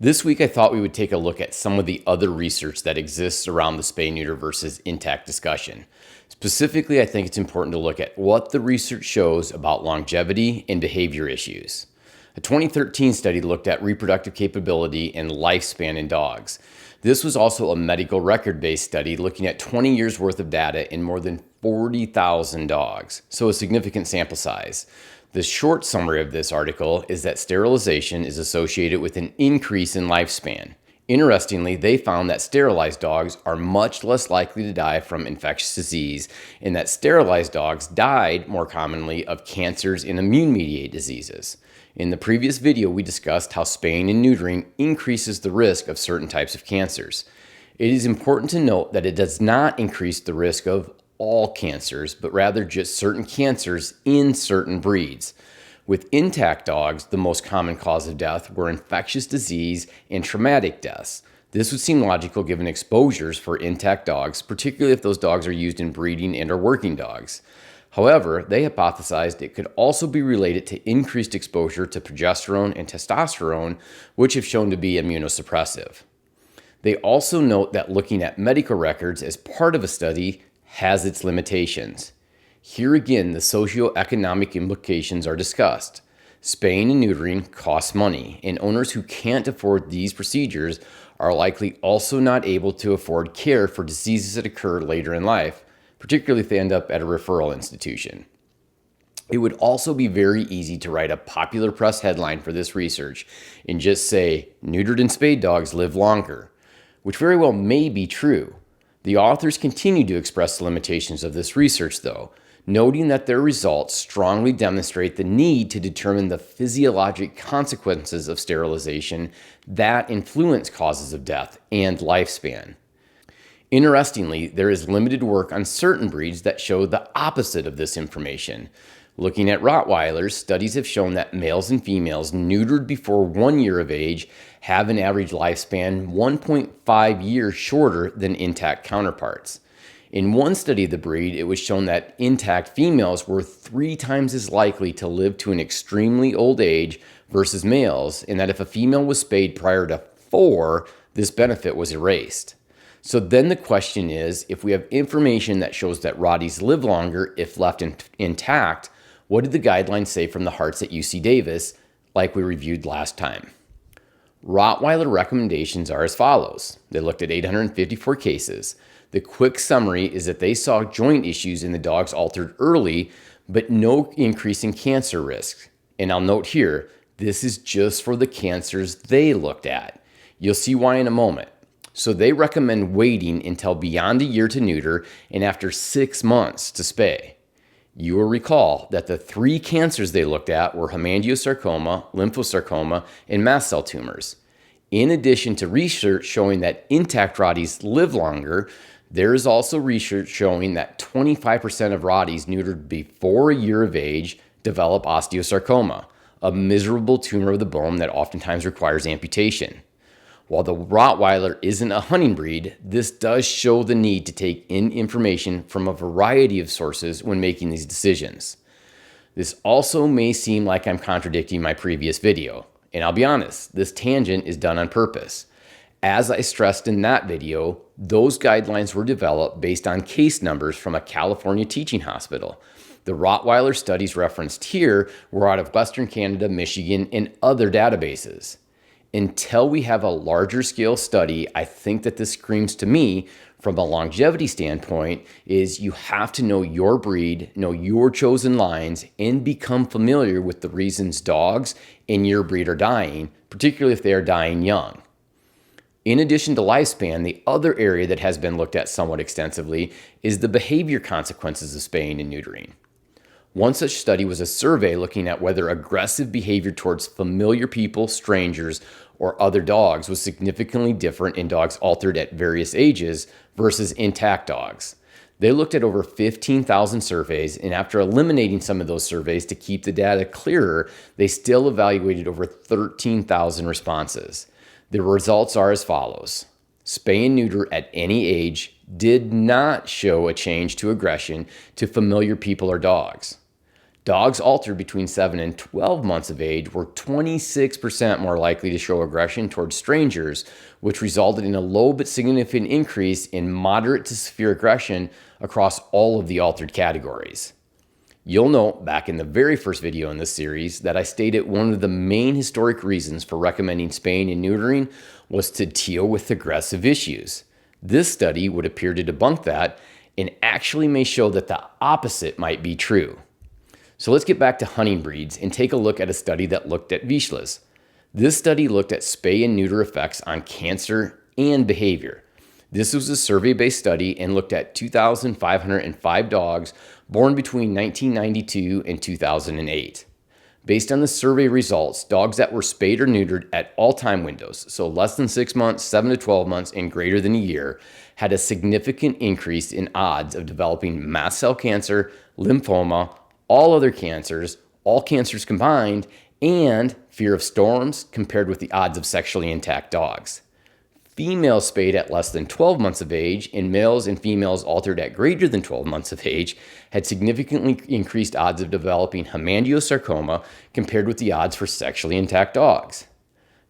This week, I thought we would take a look at some of the other research that exists around the spay-neuter versus intact discussion. Specifically, I think it's important to look at what the research shows about longevity and behavior issues. A 2013 study looked at reproductive capability and lifespan in dogs. This was also a medical record-based study looking at 20 years worth of data in more than 40,000 dogs, so a significant sample size. The short summary of this article is that sterilization is associated with an increase in lifespan. Interestingly, they found that sterilized dogs are much less likely to die from infectious disease, and that sterilized dogs died more commonly of cancers and immune-mediated diseases. In the previous video, we discussed how spaying and neutering increases the risk of certain types of cancers. It is important to note that it does not increase the risk of all cancers, but rather just certain cancers in certain breeds. With intact dogs, the most common cause of death were infectious disease and traumatic deaths. This would seem logical given exposures for intact dogs, particularly if those dogs are used in breeding and/or working dogs. However, they hypothesized it could also be related to increased exposure to progesterone and testosterone, which have shown to be immunosuppressive. They also note that looking at medical records as part of a study has its limitations. Here again, the socioeconomic implications are discussed. Spaying and neutering costs money, and owners who can't afford these procedures are likely also not able to afford care for diseases that occur later in life, particularly if they end up at a referral institution. It would also be very easy to write a popular press headline for this research and just say, "Neutered and spayed dogs live longer," which very well may be true. The authors continue to express the limitations of this research, though, noting that their results strongly demonstrate the need to determine the physiologic consequences of sterilization that influence causes of death and lifespan. Interestingly, there is limited work on certain breeds that show the opposite of this information. Looking at Rottweilers, studies have shown that males and females neutered before 1 year of age have an average lifespan 1.5 years shorter than intact counterparts. In one study of the breed, it was shown that intact females were 3 times as likely to live to an extremely old age versus males, and that if a female was spayed prior to 4, this benefit was erased. So then the question is, if we have information that shows that Rotties live longer if left intact, what did the guidelines say from the Hearts at UC Davis, like we reviewed last time? Rottweiler recommendations are as follows. They looked at 854 cases. The quick summary is that they saw joint issues in the dogs altered early, but no increase in cancer risk. And I'll note here, this is just for the cancers they looked at. You'll see why in a moment. So they recommend waiting until beyond a year to neuter and after 6 months to spay. You will recall that the 3 cancers they looked at were hemangiosarcoma, lymphosarcoma, and mast cell tumors. In addition to research showing that intact Rotties live longer, there is also research showing that 25% of Rotties neutered before a year of age develop osteosarcoma, a miserable tumor of the bone that oftentimes requires amputation. While the Rottweiler isn't a hunting breed, this does show the need to take in information from a variety of sources when making these decisions. This also may seem like I'm contradicting my previous video, and I'll be honest, this tangent is done on purpose. As I stressed in that video, those guidelines were developed based on case numbers from a California teaching hospital. The Rottweiler studies referenced here were out of Western Canada, Michigan, and other databases. Until we have a larger scale study, I think that this screams to me from a longevity standpoint is you have to know your breed, know your chosen lines, and become familiar with the reasons dogs in your breed are dying, particularly if they are dying young. In addition to lifespan, the other area that has been looked at somewhat extensively is the behavior consequences of spaying and neutering. One such study was a survey looking at whether aggressive behavior towards familiar people, strangers, or other dogs was significantly different in dogs altered at various ages versus intact dogs. They looked at over 15,000 surveys, and after eliminating some of those surveys to keep the data clearer, they still evaluated over 13,000 responses. The results are as follows. Spay and neuter at any age did not show a change to aggression to familiar people or dogs. Dogs altered between 7 and 12 months of age were 26% more likely to show aggression towards strangers, which resulted in a low but significant increase in moderate to severe aggression across all of the altered categories. You'll note back in the very first video in this series that I stated one of the main historic reasons for recommending spaying and neutering was to deal with aggressive issues. This study would appear to debunk that and actually may show that the opposite might be true. So let's get back to hunting breeds and take a look at a study that looked at Vizslas. This study looked at spay and neuter effects on cancer and behavior. This was a survey-based study and looked at 2,505 dogs born between 1992 and 2008. Based on the survey results, dogs that were spayed or neutered at all time windows, so less than 6 months, 7 to 12 months, and greater than a year, had a significant increase in odds of developing mast cell cancer, lymphoma, all other cancers, all cancers combined, and fear of storms compared with the odds of sexually intact dogs. Females spayed at less than 12 months of age and males and females altered at greater than 12 months of age had significantly increased odds of developing hemangiosarcoma compared with the odds for sexually intact dogs.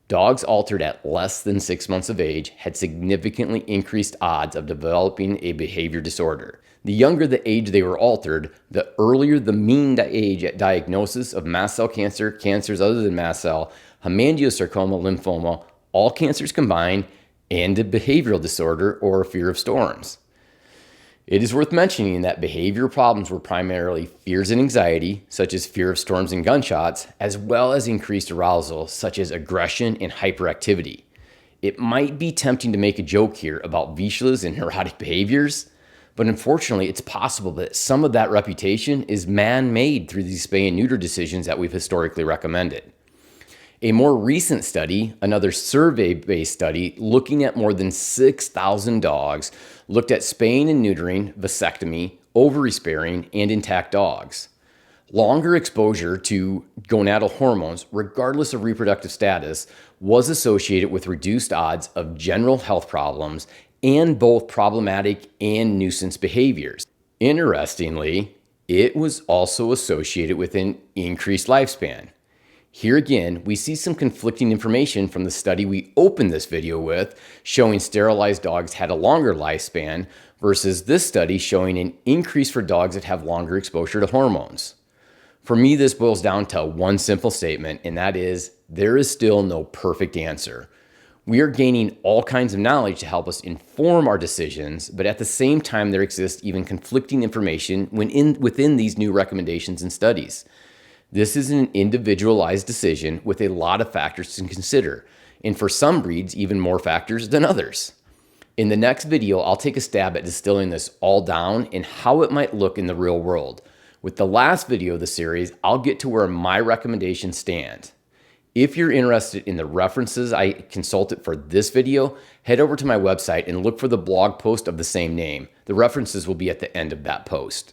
Dogs altered at less than 6 months of age had significantly increased odds of developing a behavior disorder. The younger the age they were altered, the earlier the mean age at diagnosis of mast cell cancer, cancers other than mast cell, hemangiosarcoma, lymphoma, all cancers combined, and a behavioral disorder or fear of storms. It is worth mentioning that behavioral problems were primarily fears and anxiety, such as fear of storms and gunshots, as well as increased arousal, such as aggression and hyperactivity. It might be tempting to make a joke here about Vizslas and neurotic behaviors, but unfortunately, it's possible that some of that reputation is man-made through these spay and neuter decisions that we've historically recommended. A more recent study, another survey-based study looking at more than 6,000 dogs, looked at spaying and neutering, vasectomy, ovary sparing, and intact dogs. Longer exposure to gonadal hormones, regardless of reproductive status, was associated with reduced odds of general health problems and both problematic and nuisance behaviors. Interestingly, it was also associated with an increased lifespan. Here again, we see some conflicting information from the study we opened this video with, showing sterilized dogs had a longer lifespan versus this study showing an increase for dogs that have longer exposure to hormones. For me, this boils down to one simple statement, and that is, there is still no perfect answer. We are gaining all kinds of knowledge to help us inform our decisions, but at the same time, there exists even conflicting information within these new recommendations and studies. This is an individualized decision with a lot of factors to consider, and for some breeds, even more factors than others. In the next video, I'll take a stab at distilling this all down and how it might look in the real world. With the last video of the series, I'll get to where my recommendations stand. If you're interested in the references I consulted for this video, head over to my website and look for the blog post of the same name. The references will be at the end of that post.